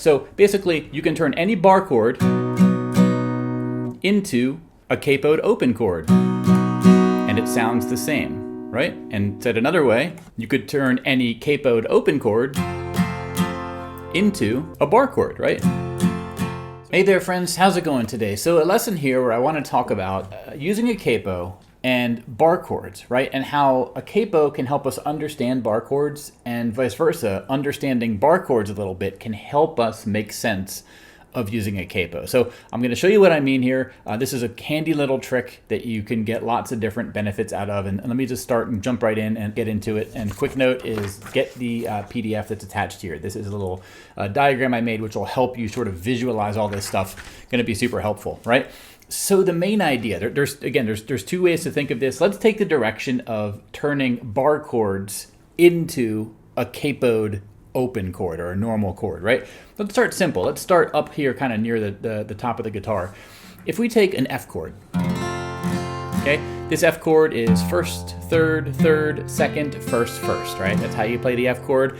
So basically, you can turn any bar chord into a capoed open chord, and it sounds the same, right? And said another way, you could turn any capoed open chord into a bar chord, right? Hey there, friends. How's it going today? So a lesson here where I want to talk about using a capo and bar chords, right? And how a capo can help us understand bar chords, and vice versa. Understanding bar chords a little bit can help us make sense of using a capo. So I'm going to show you what I mean here. This is a handy little trick that you can get lots of different benefits out of. And let me just start and jump right in and get into it. And quick note is get the PDF that's attached here. This is a little diagram I made, which will help you sort of visualize all this stuff. Going to be super helpful, right? So the main idea, there's two ways to think of this. Let's take the direction of turning bar chords into a capoed open chord or a normal chord, right? Let's start simple. Let's start up here kind of near the top of the guitar. If we take an F chord, okay? This F chord is first, third, second, first, right? That's how you play the F chord.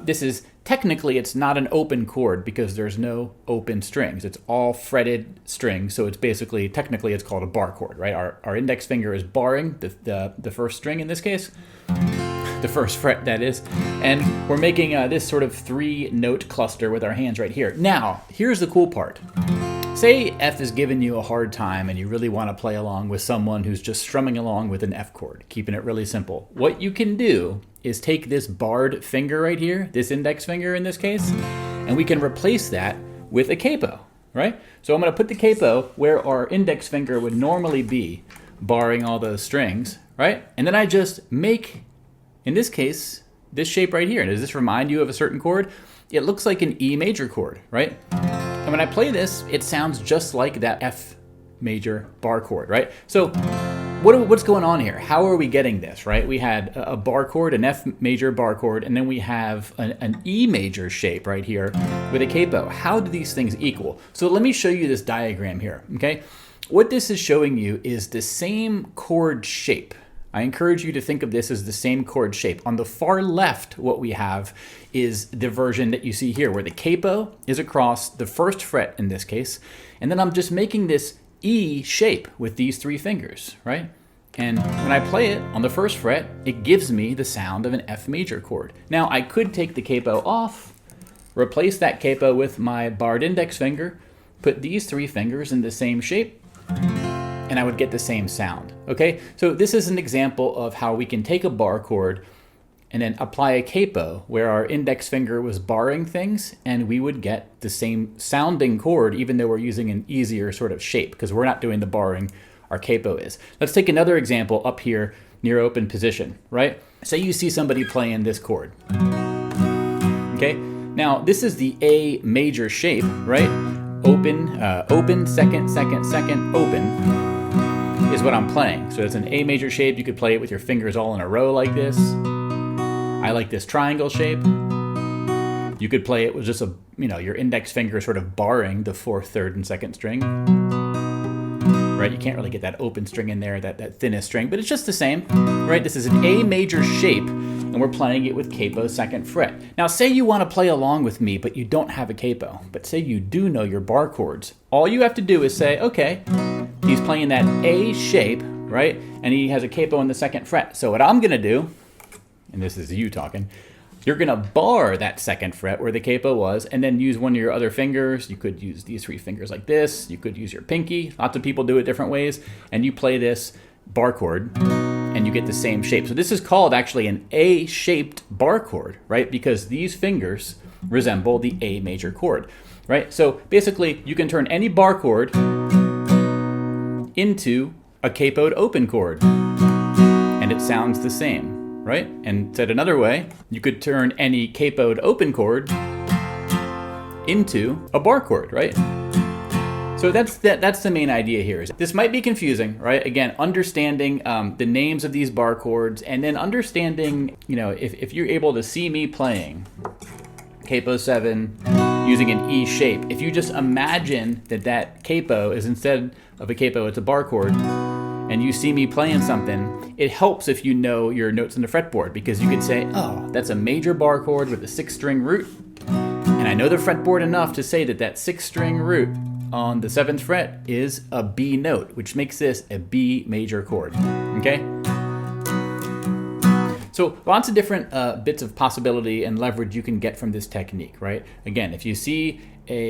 This is technically, it's not an open chord because there's no open strings. It's all fretted strings. So it's basically, technically, it's called a bar chord, right? Our index finger is barring the first string in this case, the first fret, that is. And we're making this sort of 3-note cluster with our hands right here. Now, here's the cool part. Say F is giving you a hard time and you really want to play along with someone who's just strumming along with an F chord, keeping it really simple. What you can do is take this barred finger right here, this index finger in this case, and we can replace that with a capo, right? So I'm going to put the capo where our index finger would normally be, barring all those strings, right? And then I just make, in this case, this shape right here. Does this remind you of a certain chord? It looks like an E major chord, right? And when I play this, it sounds just like that F major bar chord, right? So what's going on here? How are we getting this, right? We had a bar chord, an F major bar chord, and then we have an E major shape right here with a capo. How do these things equal? So let me show you this diagram here, okay? What this is showing you is the same chord shape. I encourage you to think of this as the same chord shape. On the far left, what we have is the version that you see here, where the capo is across the first fret in this case, and then I'm just making this E shape with these 3 fingers, right? And when I play it on the first fret, it gives me the sound of an F major chord. Now, I could take the capo off, replace that capo with my barred index finger, put these 3 fingers in the same shape, and I would get the same sound, okay? So this is an example of how we can take a bar chord and then apply a capo where our index finger was barring things, and we would get the same sounding chord even though we're using an easier sort of shape because we're not doing the barring, our capo is. Let's take another example up here near open position, right? Say you see somebody playing this chord, okay? Now this is the A major shape, right? Open, second, open is what I'm playing. So it's an A major shape. You could play it with your fingers all in a row like this. I like this triangle shape. You could play it with just your index finger sort of barring the 4th, 3rd, and 2nd string. Right? You can't really get that open string in there, that thinnest string, but it's just the same, right? This is an A major shape, and we're playing it with capo 2nd fret. Now, say you want to play along with me, but you don't have a capo, but say you do know your bar chords. All you have to do is say, okay, he's playing that A shape, right? And he has a capo in the 2nd fret. So what I'm going to do, and this is you talking, you're going to bar that 2nd fret where the capo was, and then use one of your other fingers. You could use these 3 fingers like this. You could use your pinky. Lots of people do it different ways. And you play this bar chord, and you get the same shape. So this is called actually an A-shaped bar chord, right? Because these fingers resemble the A major chord, right? So basically, you can turn any bar chord into a capoed open chord, and it sounds the same, right? And said another way, you could turn any capoed open chord into a bar chord, right? So that's the main idea here. This might be confusing, right? Again, understanding the names of these bar chords, and then understanding, if you're able to see me playing capo 7 using an E shape, if you just imagine that capo is, instead of a capo, it's a bar chord, and you see me playing something, it helps if you know your notes in the fretboard, because you could say, oh, that's a major bar chord with a 6-string root, and I know the fretboard enough to say that that 6th-string root on the 7th fret is a B note, which makes this a B major chord, okay? So lots of different bits of possibility and leverage you can get from this technique, right? Again, if you see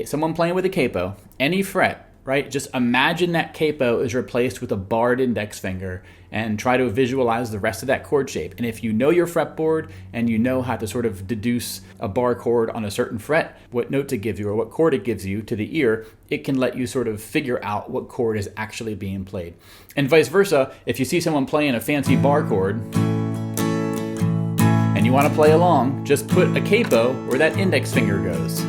someone playing with a capo, any fret, right? Just imagine that capo is replaced with a barred index finger and try to visualize the rest of that chord shape. And if you know your fretboard and you know how to sort of deduce a bar chord on a certain fret, what note to give you or what chord it gives you to the ear, it can let you sort of figure out what chord is actually being played. And vice versa, if you see someone playing a fancy bar chord, and you want to play along, just put a capo where that index finger goes.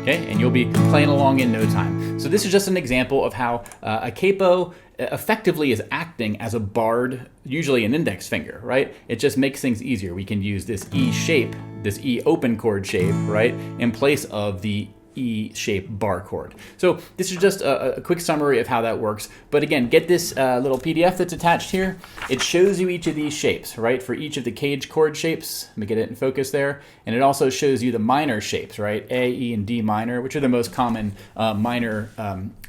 Okay, and you'll be playing along in no time. So this is just an example of how a capo effectively is acting as a barred, usually an index finger, right? It just makes things easier. We can use this E shape, this E open chord shape, right, in place of the E-shaped bar chord. So this is just a quick summary of how that works. But again, get this little PDF that's attached here. It shows you each of these shapes, right? For each of the cage chord shapes. Let me get it in focus there. And it also shows you the minor shapes, right? A, E, and D minor, which are the most common minor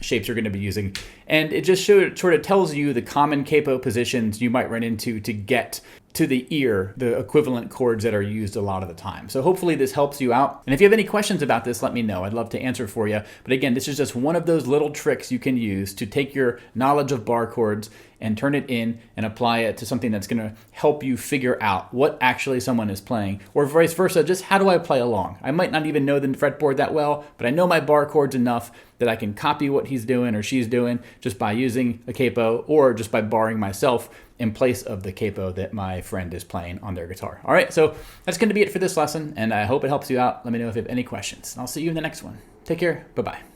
shapes you're going to be using. And it just sort of tells you the common capo positions you might run into to get to the ear, the equivalent chords that are used a lot of the time. So hopefully this helps you out. And if you have any questions about this, let me know. I'd love to answer for you. But again, this is just one of those little tricks you can use to take your knowledge of bar chords and turn it in and apply it to something that's going to help you figure out what actually someone is playing, or vice versa, just how do I play along? I might not even know the fretboard that well, but I know my bar chords enough that I can copy what he's doing or she's doing just by using a capo or just by barring myself in place of the capo that my friend is playing on their guitar. All right, so that's going to be it for this lesson, and I hope it helps you out. Let me know if you have any questions. I'll see you in the next one. Take care. Bye-bye.